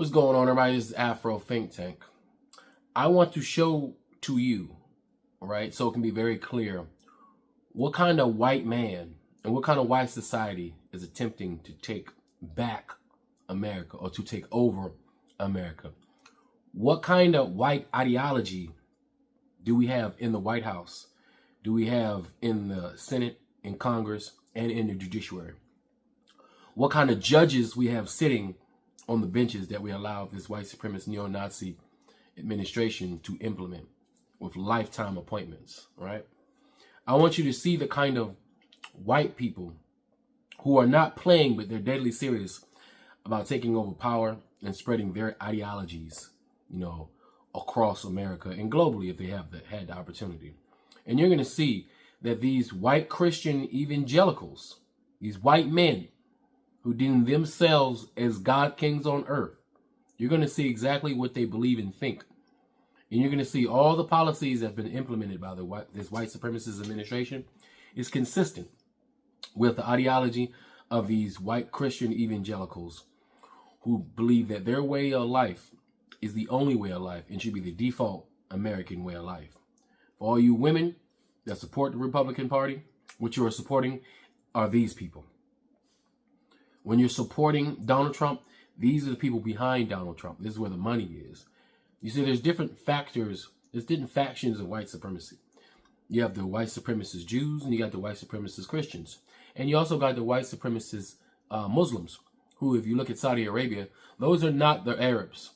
What's going on, everybody? This is Afro Think Tank. I want to show to you, right, so it can be very clear, what kind of white man and what kind of white society is attempting to take back America or to take over America. What kind of white ideology do we have in the White House? Do we have in the Senate, in Congress, and in the judiciary? What kind of judges we have sitting on the benches that we allow this white supremacist neo-Nazi administration to implement with lifetime appointments, right? I want you to see the kind of white people who are not playing, but they're deadly serious about taking over power and spreading their ideologies, you know, across America and globally if they have had the opportunity. And you're going to see that these white Christian evangelicals, these white men who deem themselves as God kings on earth, you're going to see exactly what they believe and think. And you're going to see all the policies that have been implemented by this white supremacist administration is consistent with the ideology of these white Christian evangelicals who believe that their way of life is the only way of life and should be the default American way of life. For all you women that support the Republican Party, what you are supporting are these people. When you're supporting Donald Trump, these are the people behind Donald Trump. This is where the money is. You see, there's different factors, there's different factions of white supremacy. You have the white supremacist Jews and you got the white supremacist Christians. And you also got the white supremacist Muslims, who, if you look at Saudi Arabia, those are not the Arabs.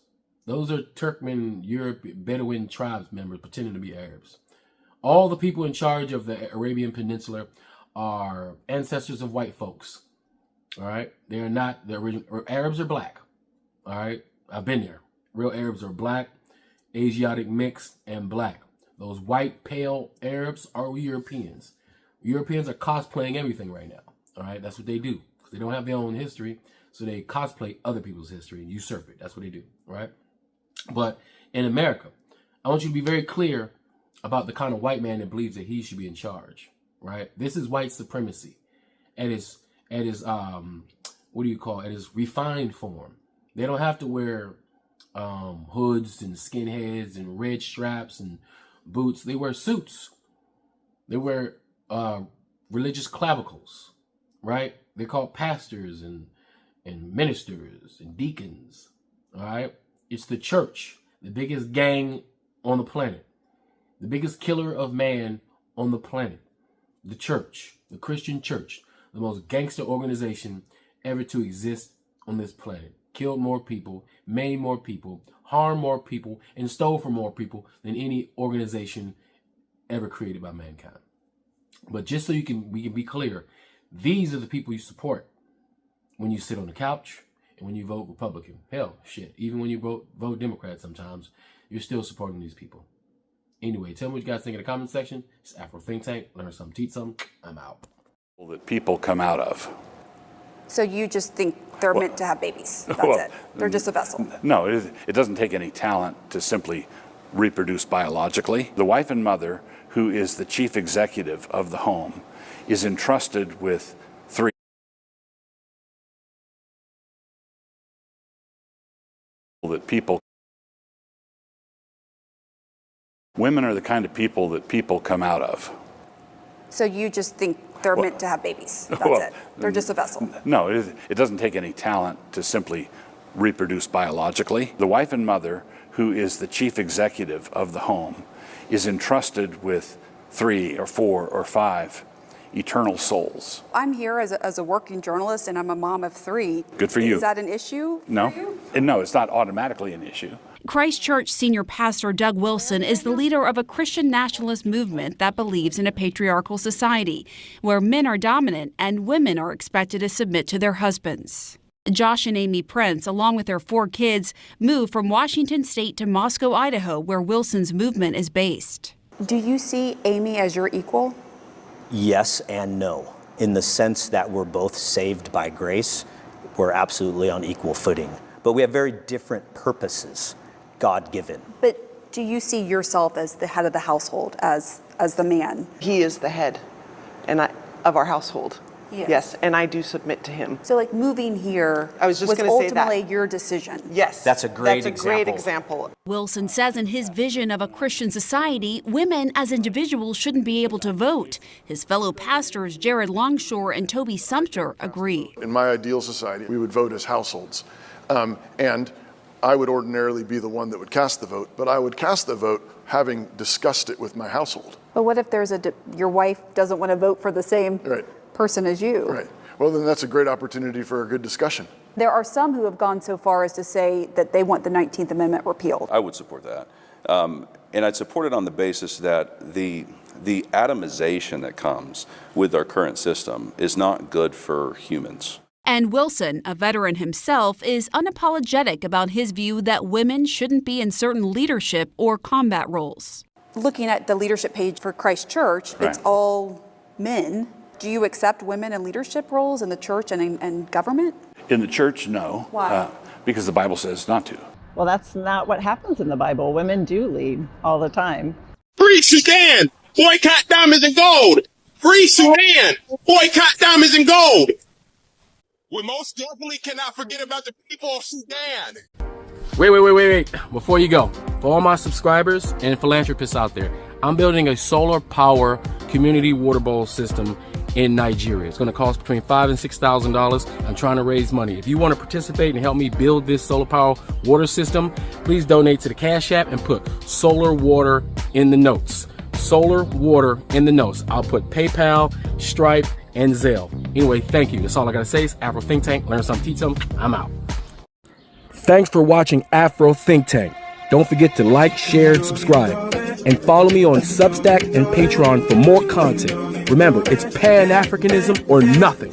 Those are Turkmen, Europe, Bedouin tribes members pretending to be Arabs. All the people in charge of the Arabian Peninsula are ancestors of white folks. All right. They are not the original. Arabs are black. All right. I've been there. Real Arabs are black, Asiatic mixed, and black. Those white, pale Arabs are Europeans. Europeans are cosplaying everything right now. All right. That's what they do. Because they don't have their own history. So they cosplay other people's history and usurp it. That's what they do. Right. But in America, I want you to be very clear about the kind of white man that believes that he should be in charge. Right. This is white supremacy. At its what do you call it? At its refined form. They don't have to wear hoods and skinheads and red straps and boots. They wear suits. They wear religious clavicles, right? They're called pastors and ministers and deacons, all right? It's the church, the biggest gang on the planet, the biggest killer of man on the planet. The church, the Christian church, the most gangster organization ever to exist on this planet. Killed more people, made more people, harmed more people, and stole from more people than any organization ever created by mankind. But just so we can be clear, these are the people you support when you sit on the couch and when you vote Republican. Hell, shit, even when you vote Democrat sometimes, you're still supporting these people. Anyway, tell me what you guys think in the comment section. It's Afro Think Tank. Learn something, teach something. I'm out. That people come out of. So you just think they're meant to have babies? That's it. They're just a vessel. No, it doesn't take any talent to simply reproduce biologically. The wife and mother, who is the chief executive of the home, is entrusted with 3 that people. Women are the kind of people that people come out of. So you just think they're meant to have babies? That's it. They're just a vessel. No, it doesn't take any talent to simply reproduce biologically. The wife and mother, who is the chief executive of the home, is entrusted with 3 or 4 or 5 eternal souls. I'm here as a working journalist, and I'm a mom of 3. Good for you. Is that an issue for you? No, it's not automatically an issue. Christchurch senior pastor Doug Wilson is the leader of a Christian nationalist movement that believes in a patriarchal society where men are dominant and women are expected to submit to their husbands. Josh and Amy Prince, along with their 4 kids, moved from Washington State to Moscow, Idaho, where Wilson's movement is based. Do you see Amy as your equal? Yes and no, in the sense that we're both saved by grace. We're absolutely on equal footing, but we have very different purposes, God-given. But do you see yourself as the head of the household, as the man? He is the head of our household. Yes, and I do submit to him. So like moving here I was just gonna say that. ultimately your decision. Yes. That's a great example. Wilson says in his vision of a Christian society, women as individuals shouldn't be able to vote. His fellow pastors, Jared Longshore and Toby Sumter, agree. In my ideal society, we would vote as households. And I would ordinarily be the one that would cast the vote, but I would cast the vote having discussed it with my household. But what if there's your wife doesn't want to vote for the same Right. person as you? Right. Well, then that's a great opportunity for a good discussion. There are some who have gone so far as to say that they want the 19th Amendment repealed. I would support that. And I'd support it on the basis that the atomization that comes with our current system is not good for humans. And Wilson, a veteran himself, is unapologetic about his view that women shouldn't be in certain leadership or combat roles. Looking at the leadership page for Christ Church, it's all men. Do you accept women in leadership roles in the church and government? In the church, no. Why? Because the Bible says not to. Well, that's not what happens in the Bible. Women do lead all the time. Free Sudan! Boycott diamonds and gold! Free Sudan! Boycott diamonds and gold! We most definitely cannot forget about the people of Sudan. Wait. Before you go, for all my subscribers and philanthropists out there, I'm building a solar power community water bowl system in Nigeria. It's going to cost between $5,000 and $6,000. I'm trying to raise money. If you want to participate and help me build this solar power water system, please donate to the Cash App and put solar water in the notes. Solar water in the notes. I'll put PayPal, Stripe, and Zelle. Anyway, thank you. That's all I got to say. It's Afro Think Tank. Learn something, teach something. I'm out. Thanks for watching Afro Think Tank. Don't forget to like, share, and subscribe. And follow me on Substack and Patreon for more content. Remember, it's Pan-Africanism or nothing.